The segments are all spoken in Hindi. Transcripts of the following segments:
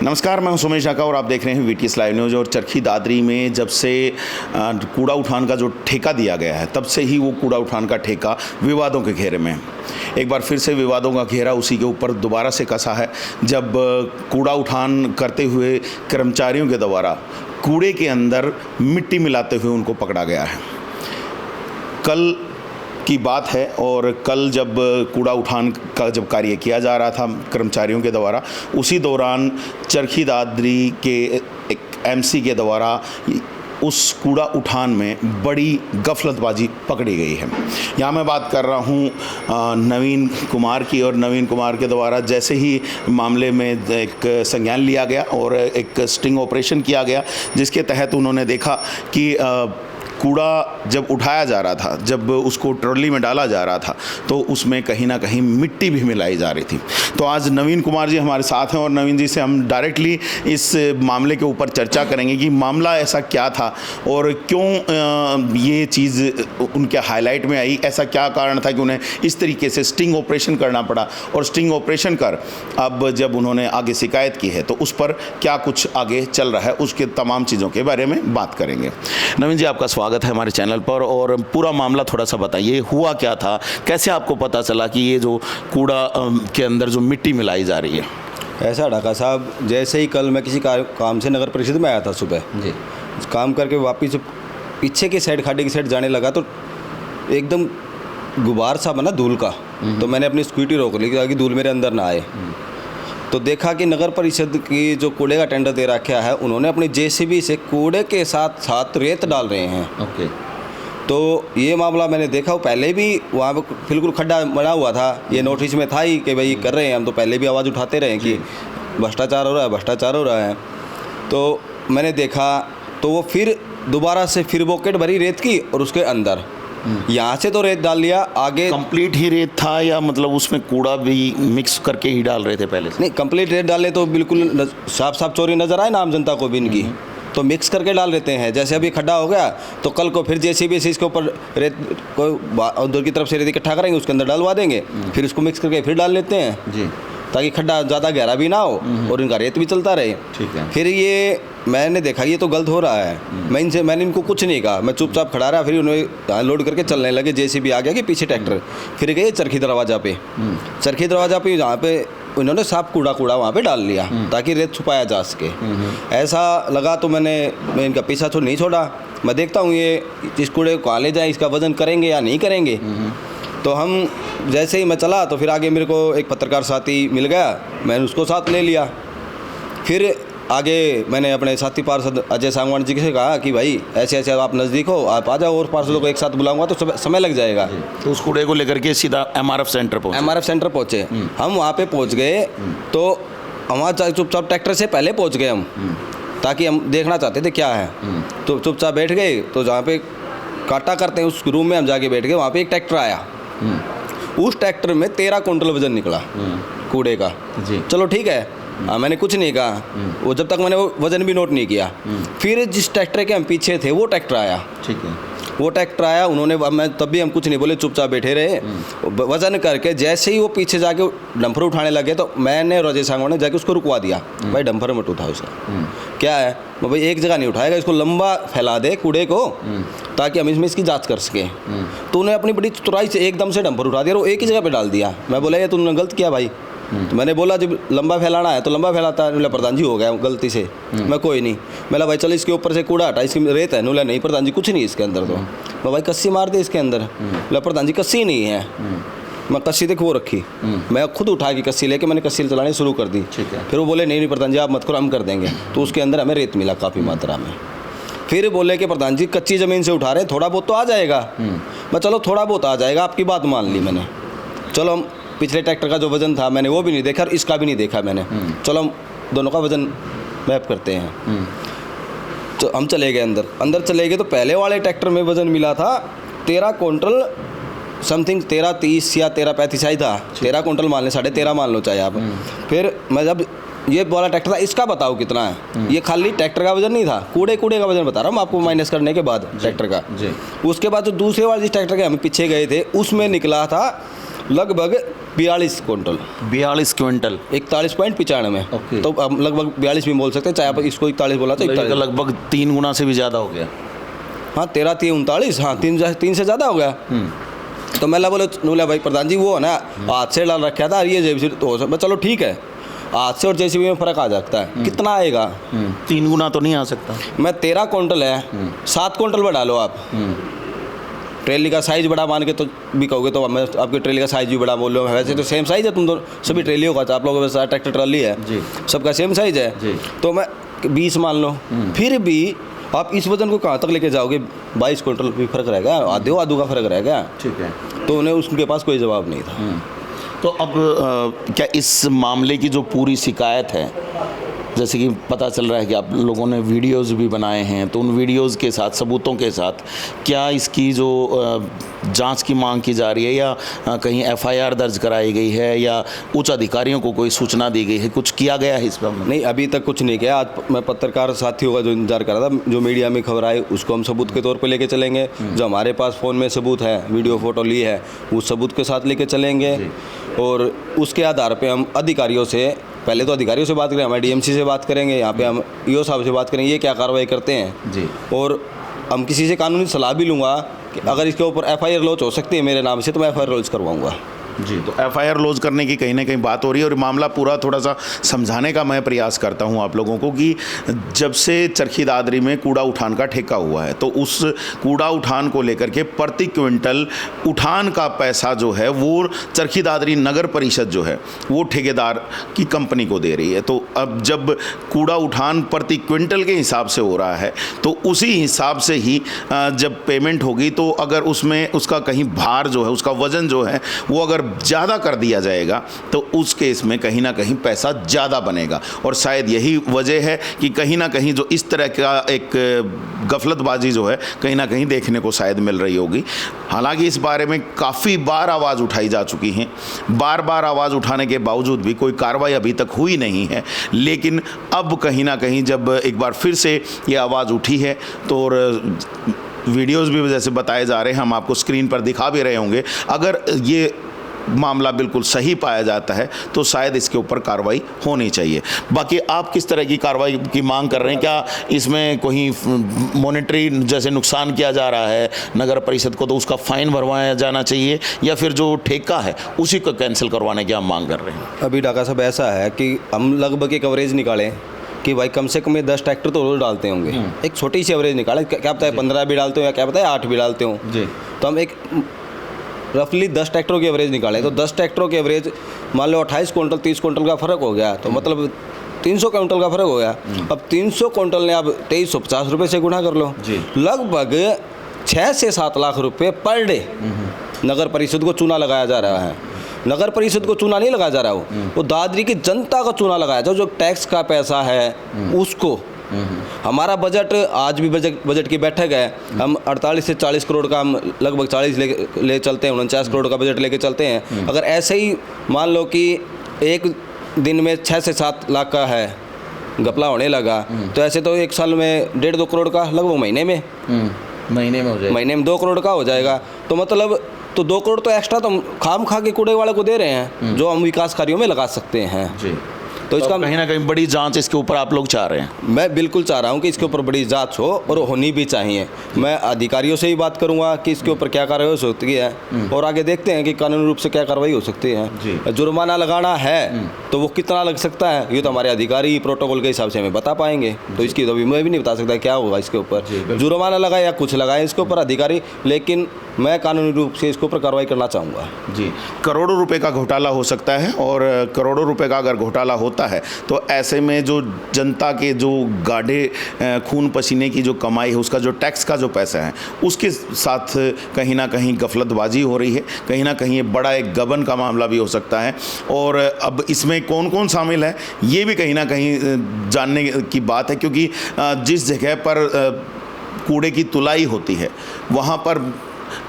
नमस्कार, मैं हूं सुमेश ढाका और आप देख रहे हैं वीटीएस लाइव न्यूज़। और चरखी दादरी में जब से कूड़ा उठान का जो ठेका दिया गया है, तब से ही वो कूड़ा उठान का ठेका विवादों के घेरे में है। एक बार फिर से विवादों का घेरा उसी के ऊपर दोबारा से कसा है, जब कूड़ा उठान करते हुए कर्मचारियों के द्वारा कूड़े के अंदर मिट्टी मिलाते हुए उनको पकड़ा गया है। कल की बात है और कल जब कूड़ा उठान का जब कार्य किया जा रहा था कर्मचारियों के द्वारा, उसी दौरान चरखी दादरी के एक एमसी के द्वारा उस कूड़ा उठान में बड़ी गफलतबाजी पकड़ी गई है। यहाँ मैं बात कर रहा हूँ नवीन कुमार की, और नवीन कुमार के द्वारा जैसे ही मामले में एक संज्ञान लिया गया और एक स्टिंग ऑपरेशन किया गया, जिसके तहत उन्होंने देखा कि कूड़ा जब उठाया जा रहा था, जब उसको ट्रॉली में डाला जा रहा था, तो उसमें कहीं ना कहीं मिट्टी भी मिलाई जा रही थी। तो आज नवीन कुमार जी हमारे साथ हैं और नवीन जी से हम डायरेक्टली इस मामले के ऊपर चर्चा करेंगे कि मामला ऐसा क्या था और क्यों ये चीज़ उनके हाईलाइट में आई। ऐसा क्या कारण था कि उन्हें इस तरीके से स्टिंग ऑपरेशन करना पड़ा, और स्टिंग ऑपरेशन कर अब जब उन्होंने आगे शिकायत की है तो उस पर क्या कुछ आगे चल रहा है, उसके तमाम चीज़ों के बारे में बात करेंगे। नवीन जी, आपका स्वागत है हमारे चैनल पर, और पूरा मामला थोड़ा सा बताइए, हुआ क्या था, कैसे आपको पता चला कि ये जो कूड़ा के अंदर जो मिट्टी मिलाई जा रही है? ऐसा ढाका साहब, जैसे ही कल मैं किसी काम से नगर परिषद में आया था सुबह जी, काम करके वापस पीछे की साइड, खाड़ी की साइड जाने लगा तो एकदम गुबार सा बना धूल का। तो मैंने अपनी स्कूटी रोक ली ताकि धूल मेरे अंदर ना आए। तो देखा कि नगर परिषद की जो कूड़े का टेंडर दे रखा है, उन्होंने अपनी जेसीबी से कूड़े के साथ साथ रेत डाल रहे हैं। ओके। तो ये मामला मैंने देखा, पहले भी वहाँ पे बिल्कुल खड्डा बना हुआ था, ये नोटिस में था ही कि भाई कर रहे हैं। हम तो पहले भी आवाज़ उठाते रहे कि भ्रष्टाचार हो रहा है, भ्रष्टाचार हो रहा है। तो मैंने देखा तो वो फिर दोबारा से फिर बॉकेट भरी रेत की, और उसके अंदर यहाँ से तो रेत डाल लिया, आगे कंप्लीट ही रेत था या मतलब उसमें कूड़ा भी मिक्स करके ही डाल रहे थे पहले से? नहीं, कंप्लीट रेत डाले तो बिल्कुल साफ साफ चोरी नज़र आए ना आम जनता को भी इनकी, तो मिक्स करके डाल देते हैं। जैसे अभी खड्डा हो गया तो कल को फिर जेसीबी से इसके ऊपर रेत को उधर की तरफ से रेत इकट्ठा करेंगे, उसके अंदर डालवा देंगे, फिर उसको मिक्स करके फिर डाल लेते हैं जी, ताकि खड्डा ज़्यादा गहरा भी ना हो और इनका रेत भी चलता रहे। ठीक है। फिर ये मैंने देखा ये तो गलत हो रहा है। मैंने इनको कुछ नहीं कहा, मैं चुपचाप खड़ा रहा। फिर उन्होंने लोड करके चलने लगे, जेसीबी आ गया कि पीछे ट्रैक्टर। फिर गए चरखी दरवाज़ा पे, चरखी दरवाज़ा पे जहाँ पे उन्होंने साफ कूड़ा वहाँ पे डाल लिया ताकि रेत छुपाया जा सके। ऐसा लगा तो मैं इनका पीछा तो नहीं छोड़ा। मैं देखता हूँ ये इस कूड़े को कहाँ ले जाए, इसका वजन करेंगे या नहीं करेंगे। तो हम जैसे ही मैं चला तो फिर आगे मेरे को एक पत्रकार साथी मिल गया, मैंने उसको साथ ले लिया। फिर आगे मैंने अपने साथी पार्षद अजय सांगवान जी से कहा कि भाई ऐसे ऐसे आप नज़दीक हो, आप आ जाओ, और पार्षदों को एक साथ बुलाऊंगा तो समय लग जाएगा। तो उस कूड़े को लेकर के सीधा एमआरएफ सेंटर पहुँचे। हम वहाँ पे पहुँच गए तो हमारा चुपचाप ट्रैक्टर से पहले पहुँच गए हम, ताकि हम देखना चाहते थे क्या है। तो चुपचाप बैठ गए, तो जहाँ पे काटा करते हैं उस रूम में हम जाके बैठ गए। वहाँ पे एक ट्रैक्टर आया, उस ट्रैक्टर में 13 कुंटल वजन निकला कूड़े का जी। चलो ठीक है, मैंने कुछ नहीं कहा, वो जब तक मैंने वो वजन भी नोट नहीं किया। फिर जिस ट्रैक्टर के हम पीछे थे वो ट्रैक्टर आया, ठीक है, वो ट्रैक्टर आया, उन्होंने मैं तब भी हम कुछ नहीं बोले, चुपचाप बैठे रहे। वजन करके जैसे ही वो पीछे जाके डंपर उठाने लगे तो मैंने और अजय सांगवान ने जाके उसको रुकवा दिया, भाई डंपर मत उठाओ इसका। क्या है भाई, एक जगह नहीं उठाएगा, इसको लंबा फैला दे कूड़े को ताकि हम इसमें इसकी जांच कर सकें। तो उन्हें अपनी बड़ी चतुराई से एकदम से डंपर उठा दिया और एक ही जगह पे डाल दिया। मैं बोला ये तुमने गलत किया भाई। तो मैंने बोला जब लंबा फैलाना है तो लंबा फैलाता है। बोला प्रधान जी हो गया गलती से। मैं कोई नहीं, मैं भाई चलो इसके ऊपर से कूड़ा हटा, इसकी रेत है। बोला नहीं प्रधान जी कुछ नहीं इसके अंदर। तो मैं भाई कस्सी मार दे इसके अंदर। बोला प्रधान जी कस्सी नहीं है। मैं कस्सी देख वो रखी, मैं खुद उठा के कस्सी लेके मैंने कस्सी चलानी शुरू कर दी। फिर वो बोले नहीं प्रधान जी आप मत करो, हम कर देंगे। तो उसके अंदर हमें रेत मिला काफ़ी मात्रा में। फिर बोले कि प्रधान जी कच्ची ज़मीन से उठा रहे, थोड़ा बहुत तो आ जाएगा। मैं चलो थोड़ा बहुत आ जाएगा, आपकी बात मान ली मैंने। चलो हम पिछले ट्रैक्टर का जो वज़न था मैंने वो भी नहीं देखा और इसका भी नहीं देखा मैंने। चलो हम दोनों का वज़न मैप करते हैं। तो हम चले गए अंदर चले गए तो पहले वाले ट्रैक्टर में वज़न मिला था 13 कुंटल समथिंग, 1330 या 1335 ही था। 13 कुंटल मान लें, 13.5 मान लो चाहे आप। फिर मैं जब ये वाला ट्रैक्टर था, इसका बताओ कितना है। ये खाली ट्रैक्टर का वजन नहीं था, कूड़े का वजन बता रहा हूँ आपको, माइनस करने के बाद ट्रैक्टर का जी। उसके बाद जो दूसरे वाले जिस ट्रैक्टर के हम पीछे गए थे उसमें निकला था लगभग 42 क्विंटल, 42 क्विंटल, 41.95। ओके। तो अब लगभग 42 भी बोल सकते हैं, चाहे आप इसको 41 बोला तो 41। लगभग 3 गुना से भी ज़्यादा हो गया। हाँ 13 3 39, हाँ 3 से ज़्यादा हो गया। तो मैं बोला भाई प्रधान जी वो है ना हाथ से डाल रखा था, ये जेसीबी तो चलो ठीक है, हाथ से और जेसीबी में फ़र्क आ जाता है, कितना आएगा? 3 गुना तो नहीं आ सकता। मैं 13 क्विंटल है, 7 क्विंटल बढ़ा लो आप। ट्रेली का साइज़ बड़ा मान के तो भी कहोगे तो मैं आपकी ट्रेली का साइज़ भी बड़ा बोल रहा हूँ, वैसे तो सेम साइज़ है, तुम तो सभी ट्रेलियों का, आप लोगों के साथ ट्रैक्टर ट्रॉली है जी, सबका सेम साइज़ है जी। तो मैं 20 मान लो, फिर भी आप इस वजन को कहाँ तक लेके जाओगे? 22 क्विंटल भी फर्क रहेगा, आधे आधू का फर्क रहेगा। ठीक है। तो उन्हें उसके पास कोई जवाब नहीं था। तो अब क्या इस मामले की जो पूरी शिकायत है, जैसे कि पता चल रहा है कि आप लोगों ने वीडियोस भी बनाए हैं, तो उन वीडियोस के साथ, सबूतों के साथ, क्या इसकी जो जांच की मांग की जा रही है, या कहीं एफआईआर दर्ज कराई गई है, या उच्च अधिकारियों को कोई सूचना दी गई है, कुछ किया गया है इस पर? नहीं, अभी तक कुछ नहीं किया। आज मैं पत्रकार साथियों का जो इंतजार कर रहा था, जो मीडिया में खबर आई उसको हम सबूत के तौर पे लेके चलेंगे। जो हमारे पास फ़ोन में सबूत है, वीडियो फोटो ली है, उस सबूत के साथ लेके चलेंगे और उसके आधार पे हम अधिकारियों से, पहले तो अधिकारियों से बात करें, हमारे डीएमसी से बात करेंगे, यहाँ पे हम ईओ साहब से बात करेंगे, ये क्या कार्रवाई करते हैं जी। और हम किसी से कानूनी सलाह भी लूँगा कि अगर इसके ऊपर एफआईआर लॉन्च हो सकती है मेरे नाम से, तो मैं एफआईआर लॉन्च करवाऊँगा। जी, तो एफआईआर लॉन्च करने की कहीं ना कहीं बात हो रही है, और मामला पूरा थोड़ा सा समझाने का मैं प्रयास करता हूं आप लोगों को कि जब से चरखी दादरी में कूड़ा उठान का ठेका हुआ है, तो उस कूड़ा उठान को लेकर के प्रति क्विंटल उठान का पैसा जो है वो चरखी दादरी नगर परिषद जो है वो ठेकेदार की कंपनी को दे रही है। तो अब जब कूड़ा उठान प्रति क्विंटल के हिसाब से हो रहा है, तो उसी हिसाब से ही जब पेमेंट होगी, तो अगर उसमें उसका कहीं भार जो है, उसका वज़न जो है वो अगर ज़्यादा कर दिया जाएगा, तो उस केस में कहीं ना कहीं पैसा ज़्यादा बनेगा। और शायद यही वजह है कि कहीं ना कहीं जो इस तरह का एक गफलतबाजी जो है कहीं ना कहीं देखने को शायद मिल रही होगी। हालांकि इस बारे में काफ़ी बार आवाज़ उठाई जा चुकी है, बार बार आवाज़ उठाने के बावजूद भी कोई कार्रवाई अभी तक हुई नहीं है। लेकिन अब कहीं ना कहीं जब एक बार फिर से ये आवाज़ उठी है, तो वीडियोज़ भी जैसे बताए जा रहे हैं, हम आपको स्क्रीन पर दिखा भी रहे होंगे, अगर ये मामला बिल्कुल सही पाया जाता है तो शायद इसके ऊपर कार्रवाई होनी चाहिए। बाकी आप किस तरह की कार्रवाई की मांग कर रहे हैं? क्या इसमें कोई मॉनेटरी जैसे नुकसान किया जा रहा है नगर परिषद को, तो उसका फ़ाइन भरवाया जाना चाहिए, या फिर जो ठेका है उसी को कैंसिल करवाने की आप मांग कर रहे हैं? अभी डाका साहब ऐसा है कि हम लगभग एक एवरेज निकालें कि भाई कम से कम 10 ट्रैक्टर तो रोज़ डालते होंगे। एक छोटी सी एवरेज निकालें, क्या पता है 15 भी डालते हो, या क्या पता है 8 भी डालते हो। जी। तो हम एक रफली 10 ट्रैक्टरों की एवरेज निकालें, तो 10 ट्रैक्टरों की एवरेज मान लो 28 क्विंटल 30 क्विंटल का फ़र्क हो गया, तो मतलब 300 क्विंटल का फ़र्क हो गया। अब 300 क्विंटल ने आप 2350 रुपये से गुणा कर लो, लगभग 6 से 7 लाख रुपए पर डे नगर परिषद को चूना लगाया जा रहा है। नगर परिषद को चूना नहीं लगाया जा रहा, वो दादरी की जनता का चूना लगाया जा, जो टैक्स का पैसा है उसको। हमारा बजट, आज भी बजट की बैठक है, हम 48 से 40 करोड़ का, हम लगभग 40 ले चलते हैं, 49 करोड़ का बजट लेके चलते हैं। अगर ऐसे ही मान लो कि एक दिन में 6 से 7 लाख का है घपला होने लगा, तो ऐसे तो एक साल में 1.5-2 करोड़ का, लगभग महीने में हो जाएगा, महीने में 2 करोड़ का हो जाएगा। तो मतलब तो 2 करोड़ तो एक्स्ट्रा तो खाम खा के कूड़े वाले को दे रहे हैं, जो हम विकास कार्यों में लगा सकते हैं। जी। तो इसका कहीं ना कहीं बड़ी जांच इसके ऊपर आप लोग चाह रहे हैं? मैं बिल्कुल चाह रहा हूं कि इसके ऊपर बड़ी जांच हो, और होनी भी चाहिए। मैं अधिकारियों से ही बात करूंगा कि इसके ऊपर क्या कार्रवाई हो सकती है, और आगे देखते हैं कि कानूनी रूप से क्या कार्रवाई हो सकती है। जुर्माना लगाना है तो वो कितना लग सकता है, ये तो हमारे अधिकारी प्रोटोकॉल के हिसाब से हमें बता पाएंगे। तो इसकी तो अभी मैं भी नहीं बता सकता क्या होगा इसके ऊपर, जुर्माना लगाए या कुछ लगाए इसके ऊपर अधिकारी, लेकिन मैं कानूनी रूप से इसके ऊपर कार्रवाई करना चाहूँगा। जी। करोड़ों रुपए का घोटाला हो सकता है, और करोड़ों रुपए का अगर घोटाला होता है, तो ऐसे में जो जनता के जो गाढ़े खून पसीने की जो कमाई है, उसका जो टैक्स का जो पैसा है, उसके साथ कहीं ना कहीं गफलतबाजी हो रही है, कहीं ना कहीं ये बड़ा एक गबन का मामला भी हो सकता है। और अब इसमें कौन कौन शामिल है ये भी कहीं ना कहीं जानने की बात है, क्योंकि जिस जगह पर कूड़े की तुलाई होती है वहाँ पर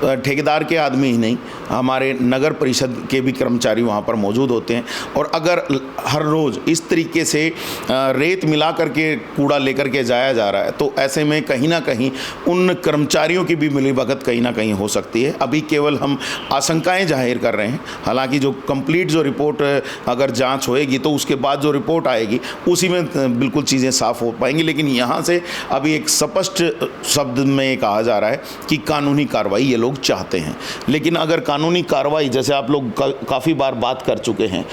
ठेकेदार के आदमी ही नहीं, हमारे नगर परिषद के भी कर्मचारी वहाँ पर मौजूद होते हैं। और अगर हर रोज़ इस तरीके से रेत मिला करके कूड़ा लेकर के जाया जा रहा है तो ऐसे में कहीं ना कहीं उन कर्मचारियों की भी मिलीभगत कहीं ना कहीं हो सकती है। अभी केवल हम आशंकाएं जाहिर कर रहे हैं, हालांकि जो कंप्लीट जो रिपोर्ट अगर जांच होएगी तो उसके बाद जो रिपोर्ट आएगी उसी में बिल्कुल चीज़ें साफ हो पाएंगी। लेकिन यहाँ से अभी एक स्पष्ट शब्द में कहा जा रहा है कि कानूनी कार्रवाई ये लोग चाहते हैं। लेकिन अगर कानूनी कार्रवाई, जैसे आप लोग काफ़ी बार बात कर चुके हैं,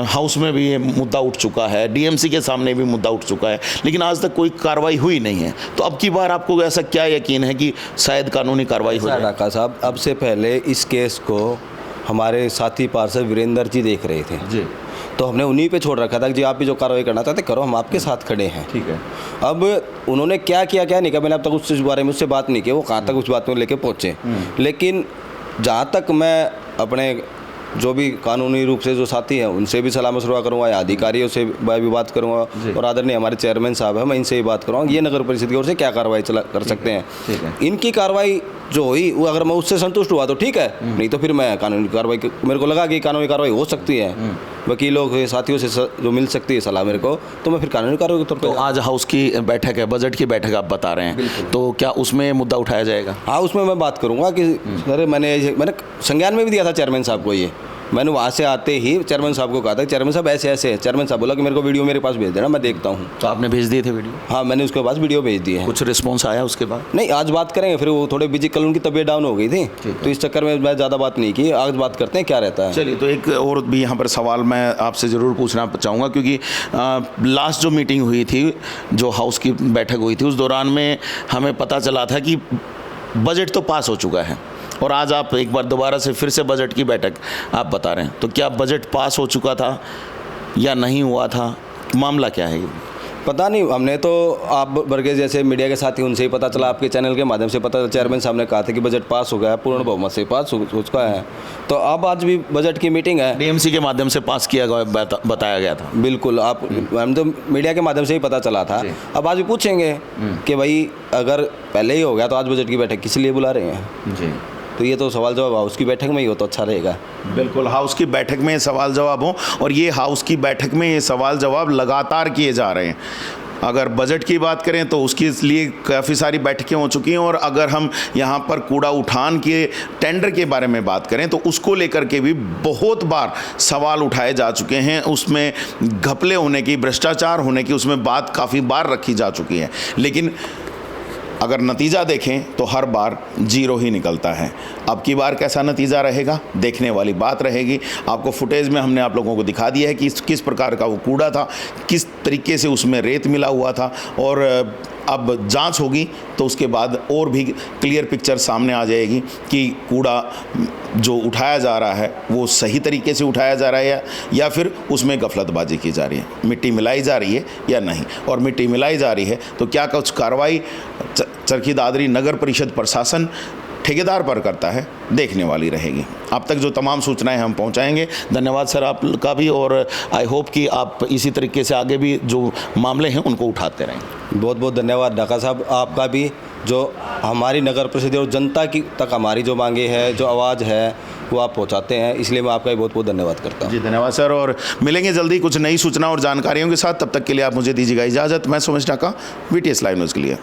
हाउस में भी ये मुद्दा उठ चुका है, डीएमसी के सामने भी मुद्दा उठ चुका है, लेकिन आज तक कोई कार्रवाई हुई नहीं है। तो अब की बार आपको ऐसा क्या यकीन है कि शायद कानूनी कार्रवाई हो जाए? डाका साहब, अब से पहले इस केस को हमारे साथी पार्षद वीरेंद्र जी देख रहे थे जी, तो हमने उन्हीं पे छोड़ रखा था कि जी आप भी जो कार्रवाई करना चाहते करो, हम आपके साथ खड़े हैं। ठीक है। अब उन्होंने क्या किया क्या नहीं किया, मैंने अब तक उस बारे में उससे बात नहीं की, वो कहाँ तक उस बात में लेके पहुँचे। लेकिन जहाँ तक मैं अपने जो भी कानूनी रूप से जो साथी हैं उनसे भी सलाह मशवरा करूँगा, या अधिकारियों से भी बात करूँगा, और आदरणीय हमारे चेयरमैन साहब हैं, मैं इनसे भी बात करूँगा ये नगर परिषद की ओर से क्या कार्रवाई कर सकते हैं। इनकी कार्रवाई जो हुई वो अगर मैं उससे संतुष्ट हुआ तो ठीक है, नहीं तो फिर मैं कानूनी कार्रवाई, मेरे को लगा कि कानूनी कार्रवाई हो सकती है, वकीलों के साथियों से जो मिल सकती है सलाह मेरे को, तो मैं फिर कानूनी कार्रवाई के तौर तो आज हाउस की बैठक है, बजट की बैठक आप बता रहे हैं, तो क्या उसमें मुद्दा उठाया जाएगा? हाँ, उसमें मैं बात करूँगा कि सर मैंने संज्ञान में भी दिया था चेयरमैन साहब को। ये मैंने वहाँ से आते ही चेयरमैन साहब को कहा था चेयरमैन साहब ऐसे ऐसे है। चेयरमैन साहब बोला कि मेरे को वीडियो मेरे पास भेज देना, मैं देखता हूँ। तो आपने भेज दिए थे वीडियो? हाँ, मैंने उसके पास वीडियो भेज दिए हैं। कुछ रिस्पॉन्स आया उसके बाद? नहीं, आज बात करेंगे, फिर वो थोड़े बिजी, कल उनकी तबीयत डाउन हो गई थी तो इस चक्कर में मैं ज़्यादा बात नहीं की। आज बात करते हैं क्या रहता है। चलिए, तो एक और भी यहाँ पर सवाल मैं आपसे ज़रूर पूछना चाहूँगा, क्योंकि लास्ट जो मीटिंग हुई थी, जो हाउस की बैठक हुई थी, उस दौरान में हमें पता चला था कि बजट तो पास हो चुका है, और आज आप एक बार दोबारा से फिर से बजट की बैठक आप बता रहे हैं, तो क्या बजट पास हो चुका था या नहीं हुआ था? मामला क्या है? पता नहीं, हमने तो आप वर्गे जैसे मीडिया के साथी उनसे ही पता चला, आपके चैनल के माध्यम से पता चला। चेयरमैन साहब ने कहा था कि बजट पास हो गया है, पूर्ण बहुमत से पास हो चुका है। तो अब आज भी बजट की मीटिंग है, डीएमसी के माध्यम से पास किया गया बताया गया था। बिल्कुल, आप हम तो मीडिया के माध्यम से ही पता चला था। अब आज भी पूछेंगे कि भाई अगर पहले ही हो गया तो आज बजट की बैठक किस लिए बुला रहे हैं जी? तो ये तो सवाल जवाब हाउस की बैठक में ही हो तो अच्छा रहेगा। बिल्कुल, हाउस की बैठक में सवाल जवाब हो, और ये हाउस की बैठक में ये सवाल जवाब लगातार किए जा रहे हैं। अगर बजट की बात करें तो उसके लिए काफ़ी सारी बैठकें हो चुकी हैं, और अगर हम यहाँ पर कूड़ा उठान के टेंडर के बारे में बात करें तो उसको लेकर के भी बहुत बार सवाल उठाए जा चुके हैं। उसमें घपले होने की, भ्रष्टाचार होने की, उसमें बात काफ़ी बार रखी जा चुकी है। लेकिन अगर नतीजा देखें तो हर बार जीरो ही निकलता है। अब की बार कैसा नतीजा रहेगा, देखने वाली बात रहेगी। आपको फुटेज में हमने आप लोगों को दिखा दिया है कि किस प्रकार का वो कूड़ा था, किस तरीके से उसमें रेत मिला हुआ था, और अब जांच होगी तो उसके बाद और भी क्लियर पिक्चर सामने आ जाएगी कि कूड़ा जो उठाया जा रहा है वो सही तरीके से उठाया जा रहा है या फिर उसमें गफलतबाजी की जा रही है, मिट्टी मिलाई जा रही है या नहीं। और मिट्टी मिलाई जा रही है तो क्या कुछ कार्रवाई चरखी दादरी नगर परिषद प्रशासन ठेकेदार पर करता है, देखने वाली रहेगी। अब तक जो तमाम सूचनाएं हम पहुंचाएंगे। धन्यवाद सर आपका भी, और आई होप कि आप इसी तरीके से आगे भी जो मामले हैं उनको उठाते रहें। बहुत बहुत धन्यवाद डाका साहब आपका भी, जो हमारी नगर परिषद और जनता की तक हमारी जो मांगे है, जो आवाज़ है, वो आप पहुंचाते हैं, इसलिए मैं आपका भी बहुत बहुत धन्यवाद करता हूं। जी धन्यवाद सर, और मिलेंगे जल्दी कुछ नई सूचना और जानकारियों के साथ। तब तक के लिए आप मुझे दीजिएगा इजाज़त। मैं सुमेश डाका, VTS लाइव न्यूज़ के लिए।